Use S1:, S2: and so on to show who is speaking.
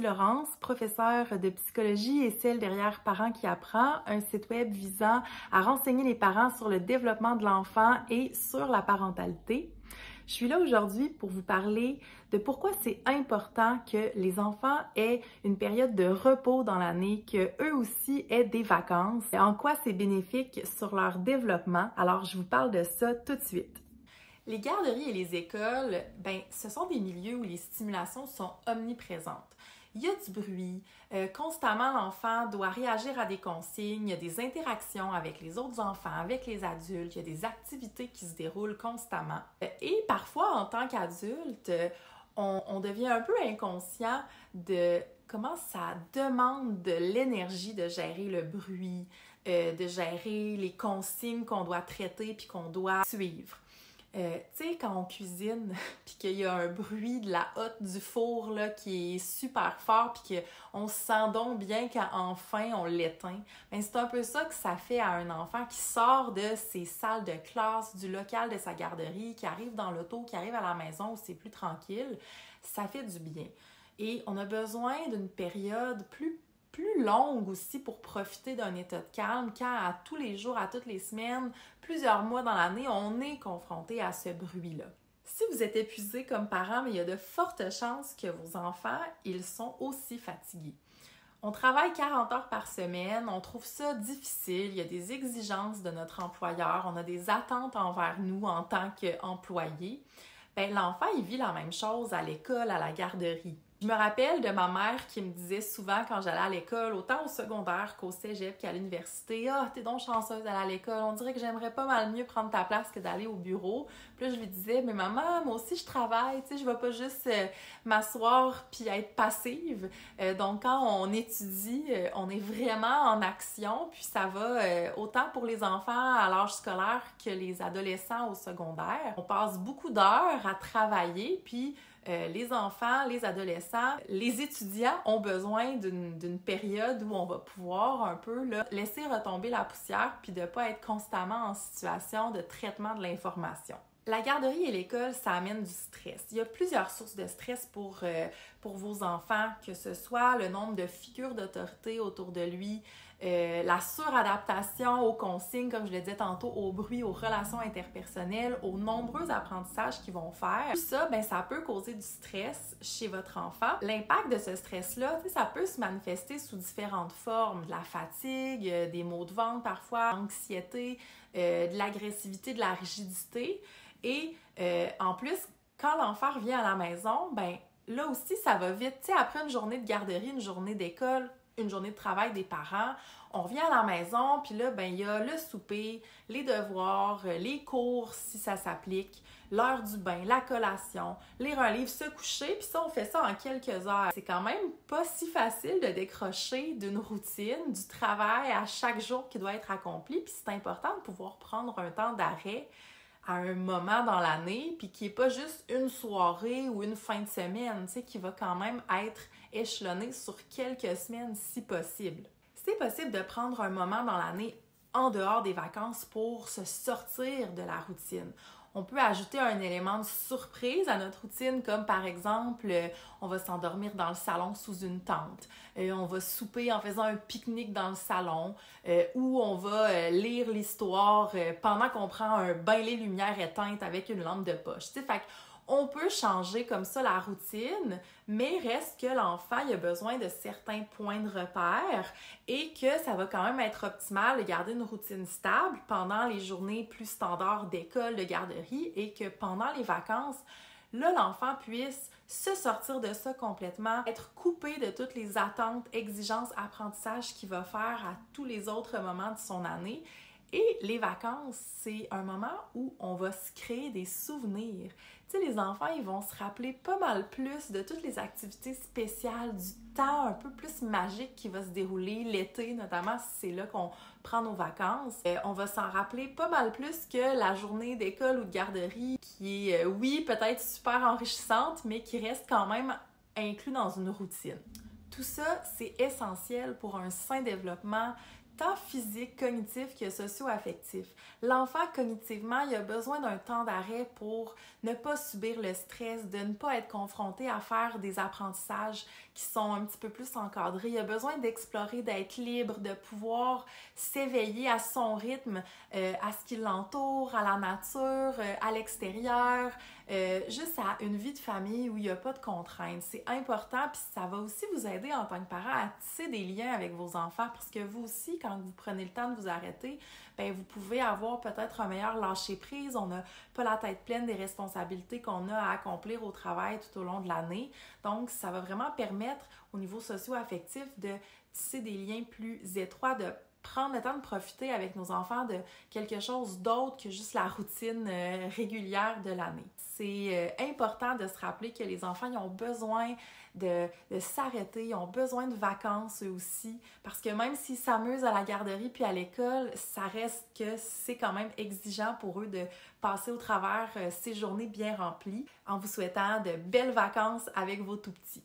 S1: Ici Laurence, professeure de psychologie et celle derrière Parents qui apprend, un site web visant à renseigner les parents sur le développement de l'enfant et sur la parentalité. Je suis là aujourd'hui pour vous parler de pourquoi c'est important que les enfants aient une période de repos dans l'année, qu'eux aussi aient des vacances, et en quoi c'est bénéfique sur leur développement. Alors, je vous parle de ça tout de suite. Les garderies et les écoles, ce sont des milieux où les stimulations sont omniprésentes. Il y a du bruit, constamment l'enfant doit réagir à des consignes, il y a des interactions avec les autres enfants, avec les adultes, il y a des activités qui se déroulent constamment. Et parfois, en tant qu'adulte, on devient un peu inconscient de comment ça demande de l'énergie de gérer le bruit, de gérer les consignes qu'on doit traiter puis qu'on doit suivre. Tu sais, quand on cuisine, puis qu'il y a un bruit de la hotte du four là, qui est super fort, puis qu'on se sent donc bien quand enfin on l'éteint, c'est un peu ça que ça fait à un enfant qui sort de ses salles de classe, du local de sa garderie, qui arrive dans l'auto, qui arrive à la maison où c'est plus tranquille. Ça fait du bien. Et on a besoin d'une période plus longue aussi pour profiter d'un état de calme quand à tous les jours, à toutes les semaines, plusieurs mois dans l'année, on est confronté à ce bruit-là. Si vous êtes épuisé comme parent, il y a de fortes chances que vos enfants, ils sont aussi fatigués. On travaille 40 heures par semaine, on trouve ça difficile, il y a des exigences de notre employeur, on a des attentes envers nous en tant qu'employés. L'enfant, il vit la même chose à l'école, à la garderie. Je me rappelle de ma mère qui me disait souvent quand j'allais à l'école, autant au secondaire qu'au cégep qu'à l'université, « Ah, t'es donc chanceuse d'aller à l'école, on dirait que j'aimerais pas mal mieux prendre ta place que d'aller au bureau. » Puis là, je lui disais, « Mais maman, moi aussi je travaille, tu sais, je vais pas juste m'asseoir puis être passive. Donc quand on étudie, on est vraiment en action, puis ça va autant pour les enfants à l'âge scolaire que les adolescents au secondaire. On passe beaucoup d'heures à travailler, puis les enfants, les adolescents, les étudiants ont besoin d'une période où on va pouvoir un peu là, laisser retomber la poussière puis de ne pas être constamment en situation de traitement de l'information. La garderie et l'école, ça amène du stress. Il y a plusieurs sources de stress pour vos enfants, que ce soit le nombre de figures d'autorité autour de lui, la suradaptation aux consignes, comme je le disais tantôt, au bruit, aux relations interpersonnelles, aux nombreux apprentissages qu'ils vont faire. Tout ça, ça peut causer du stress chez votre enfant. L'impact de ce stress-là, ça peut se manifester sous différentes formes. De la fatigue, des maux de ventre parfois, anxiété, de l'agressivité, de la rigidité. Et en plus, quand l'enfant revient à la maison, là aussi, ça va vite. Tu sais, après une journée de garderie, une journée d'école, une journée de travail des parents, on revient à la maison, puis là, il y a le souper, les devoirs, les cours, si ça s'applique, l'heure du bain, la collation, lire un livre, se coucher, puis ça, on fait ça en quelques heures. C'est quand même pas si facile de décrocher d'une routine, du travail à chaque jour qui doit être accompli, puis c'est important de pouvoir prendre un temps d'arrêt à un moment dans l'année, puis qui n'est pas juste une soirée ou une fin de semaine, tu sais, qui va quand même être échelonné sur quelques semaines si possible. C'est possible de prendre un moment dans l'année en dehors des vacances pour se sortir de la routine. On peut ajouter un élément de surprise à notre routine, comme par exemple, on va s'endormir dans le salon sous une tente, on va souper en faisant un pique-nique dans le salon, ou on va lire l'histoire pendant qu'on prend un bain les lumières éteintes avec une lampe de poche. Tu sais, fait on peut changer comme ça la routine, mais reste que l'enfant il a besoin de certains points de repère et que ça va quand même être optimal de garder une routine stable pendant les journées plus standards d'école, de garderie, et que pendant les vacances, là, l'enfant puisse se sortir de ça complètement, être coupé de toutes les attentes, exigences, apprentissages qu'il va faire à tous les autres moments de son année. Et les vacances, c'est un moment où on va se créer des souvenirs. Tu sais, les enfants, ils vont se rappeler pas mal plus de toutes les activités spéciales, du temps un peu plus magique qui va se dérouler l'été, notamment si c'est là qu'on prend nos vacances. On va s'en rappeler pas mal plus que la journée d'école ou de garderie qui est, oui, peut-être super enrichissante, mais qui reste quand même inclus dans une routine. Tout ça, c'est essentiel pour un sain développement tant physique, cognitif que socio-affectif. L'enfant, cognitivement, il a besoin d'un temps d'arrêt pour ne pas subir le stress, de ne pas être confronté à faire des apprentissages qui sont un petit peu plus encadrés. Il a besoin d'explorer, d'être libre, de pouvoir s'éveiller à son rythme, à ce qui l'entoure, à la nature, à l'extérieur, juste à une vie de famille où il n'y a pas de contraintes. C'est important, puis ça va aussi vous aider en tant que parent à tisser des liens avec vos enfants, parce que vous aussi, quand vous prenez le temps de vous arrêter, bien, vous pouvez avoir peut-être un meilleur lâcher-prise. On n'a pas la tête pleine des responsabilités qu'on a à accomplir au travail tout au long de l'année. Donc, ça va vraiment permettre au niveau socio-affectif de tisser des liens plus étroits, de prendre le temps de profiter avec nos enfants de quelque chose d'autre que juste la routine régulière de l'année. C'est important de se rappeler que les enfants ils ont besoin de s'arrêter, ils ont besoin de vacances eux aussi, parce que même s'ils s'amusent à la garderie puis à l'école, ça reste que c'est quand même exigeant pour eux de passer au travers ces journées bien remplies, en vous souhaitant de belles vacances avec vos tout-petits.